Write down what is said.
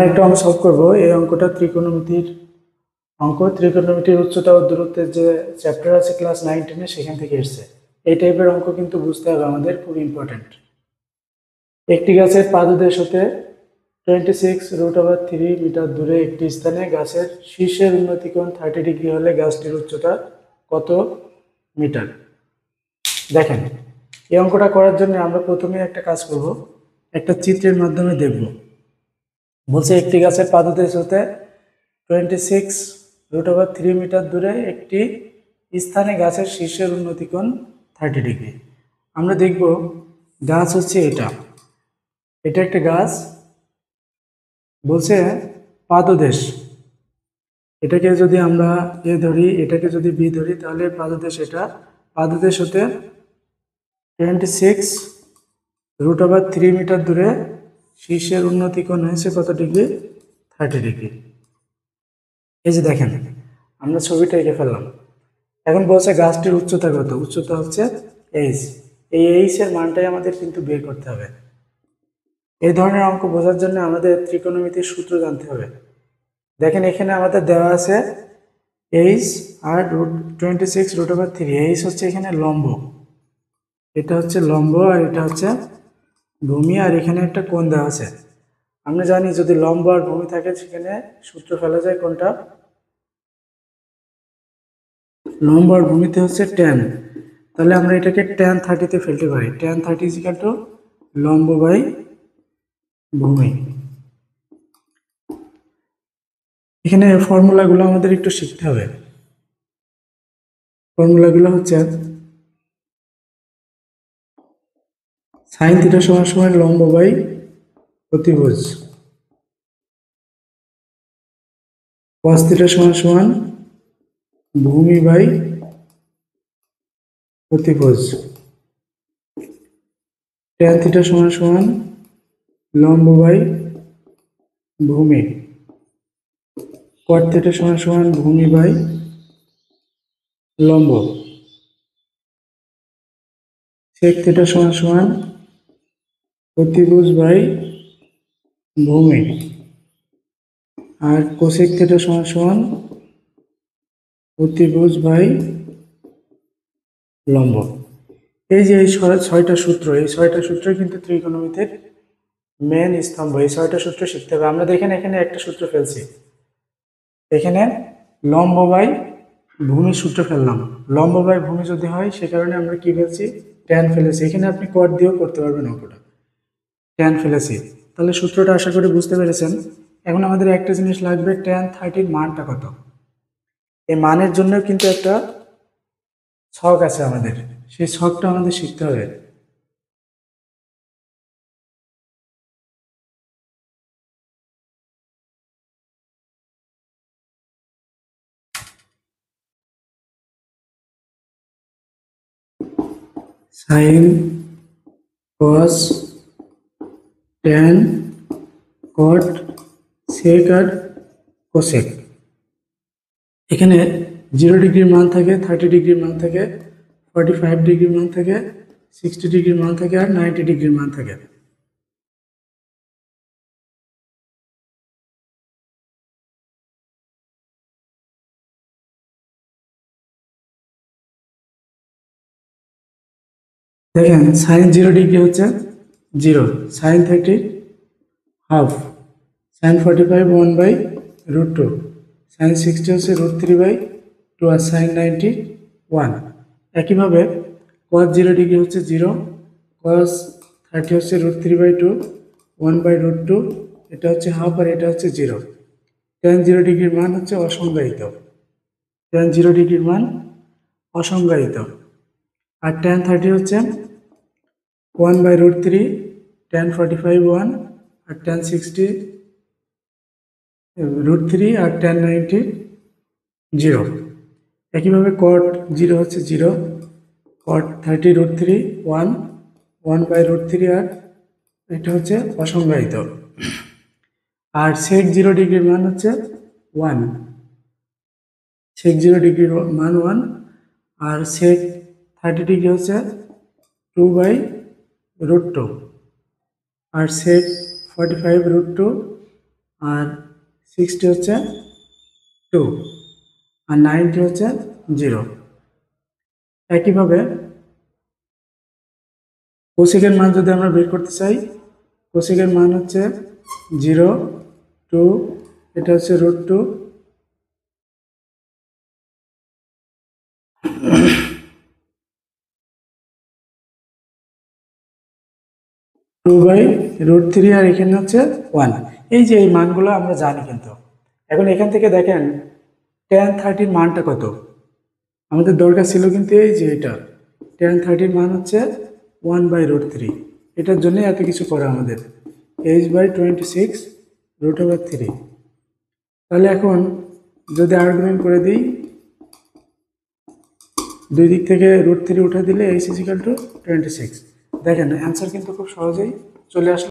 একটা অঙ্ক সলভ করব। এই অঙ্কটা ত্রিকোণমিতির অঙ্ক। ত্রিকোণমিতির উচ্চতা ও দূরত্বের যে চ্যাপ্টার আছে ক্লাস 9-10 সেখান থেকে এসেছে। এই টাইপের অঙ্ক কিন্তু বুঝতে হবে আমাদের, খুব ইম্পর্টেন্ট। একটি গাছের পাদদেশ হতে 26√3 মিটার দূরে একটি স্থানে গাছের শীর্ষের উন্নতি কোণ 30 ডিগ্রি হলে গাছটির উচ্চতা কত মিটার? দেখেন, এই অঙ্কটা করার জন্য আমরা প্রথমে একটা কাজ করব, একটা চিত্রের মাধ্যমে দেখব। বলছে একটি গাছের পাদদেশ হতে 26√3 মিটার দূরে একটি স্থানে গাছের শীর্ষের উন্নতি কোণ 30 ডিগ্রি। আমরা দেখব গাছ হচ্ছে এটা একটা গাছ। বলছে পাদদেশ, এটাকে যদি আমরা এ ধরি, এটাকে যদি বি ধরি, তাহলে পাদদেশ এটা। পাদদেশ হতে 26√3 মিটার দূরে শীর্ষের উন্নতি কোণ হয়েছে কত ডিগ্রি? 30 ডিগ্রি। এই যে দেখেন, আমরা ছবিটা এঁকে ফেললাম। এখন বলছে গাছটির উচ্চতা কত? উচ্চতা হচ্ছে এইচ। এই এইচ এর মানটাই আমাদের কিন্তু বের করতে হবে। এই ধরনের অঙ্ক বোঝার জন্য আমাদের ত্রিকোণমিতির সূত্র জানতে হবে। দেখেন, এখানে আমাদের দেওয়া আছে এইচ আর 26√3। এইচ হচ্ছে এখানে লম্ব, এটা হচ্ছে লম্ব, আর এটা হচ্ছে ভূমি, আর এখানে একটা কোণ দেওয়া আছে। আমরা জানি যদি লম্ব আর ভূমি থাকে সেখানে সূত্র ফেলা যায় কোনটা? লম্ব আর ভূমিতে হচ্ছে tan। তাহলে আমরা এটাকে tan 30 ফেলতে পারি। tan 30 = লম্ব বাই ভূমি। এখানে ফর্মুলাগুলো আমাদের একটু শিখতে হবে। ফর্মুলাগুলো হচ্ছে sin θ লম্ব বাই অতিভুজ, cos θ ভূমি বাই অতিভুজ, tan θ লম্ব বাই ভূমি, cot θ ভূমি বাই লম্ব, sec θ অতিভুজ বাই ভূমি, আর cosec θ অতিভুজ বাই লম্ব। এই যে এই 6টা সূত্র, এই 6টা সূত্র কিন্তু ত্রিকোণমিতির মেন স্তম্ভ। এই 6টা সূত্র শিখতে হবে। আমরা দেখেন এখানে একটা সূত্র ফেলছি, এখানে লম্ব বাই ভূমি সূত্র ফেললাম। লম্ব বাই ভূমি যদি হয় সে কারণে আমরা কি ফেলছি? tan ফেলেছি। এখানে আপনি কট দিয়েও করতে পারবেন অঙ্কটা। tan ফেলেছি, তাহলে সূত্রটা আশা করি বুঝতে পেরেছেন। এখন আমাদের একটা জিনিস লাগবে, tan 30 মানটা কত? এই মানের জন্য কিন্তু একটা ছক আছে আমাদের, সেই ছকটা আমাদের শিখতে হবে। সাইন, কস, tan, কট, সেক আর কোসেক। এখানে 0 ডিগ্রির মান থাকে, 30 ডিগ্রির মান থাকে, 45 ডিগ্রির মান থাকে, 60 ডিগ্রির মান থাকে, আর 90 ডিগ্রির মান থাকে। দেখেন, সাইন 0 ডিগ্রি হচ্ছে 0, সাইন 30 হাফ, সাইন 45 1/√2, সাইন 60 হচ্ছে √3/2, আর সাইন 90 1। একইভাবে cos 0 ডিগ্রি হচ্ছে 0, cos 30 হচ্ছে √3/2, 1/√2, এটা হচ্ছে হাফ, আর এটা হচ্ছে 0। tan 0 ডিগ্রির মান হচ্ছে অসংজ্ঞায়িত, tan 0 ডিগ্রির মান অসংজ্ঞায়িত। আর tan 30 হচ্ছে 1/√3, tan 45 1, আর tan 60 √3, আর tan 90 0। একইভাবে cot 0 হচ্ছে 0, cot 30 √3 1, 1/√3, আর এটা হচ্ছে অসংজ্ঞায়িত। আর sec 0 ডিগ্রির মান হচ্ছে 1, sec 0 ডিগ্রির মান 1, আর sec 30 ডিগ্রি হচ্ছে 2/√2, আর sec 45 √2 আর 60 হচ্ছে 2, আর 90 হচ্ছে 0। একইভাবে কোসেকের মান যদি আমরা বের করতে চাই, কোসেকের মান হচ্ছে 0, 2, এটা হচ্ছে √2, 2/√3, আর এখানে হচ্ছে 1। এই যে এই মানগুলো আমরা জানি কিন্তু। এখন এখান থেকে দেখেন tan 30 মানটা কত আমাদের দরকার ছিল, কিন্তু এই যে এটা tan 30 মান হচ্ছে 1/√3। এটার জন্য এত কিছু করা আমাদের h/26 √3। তাহলে এখন যদি আর্গুমেন্ট করে দিই, দুই দিক থেকে √3 উঠে দিলে h = 26। দেখেন অ্যান্সার কিন্তু খুব সহজেই চলে আসলো।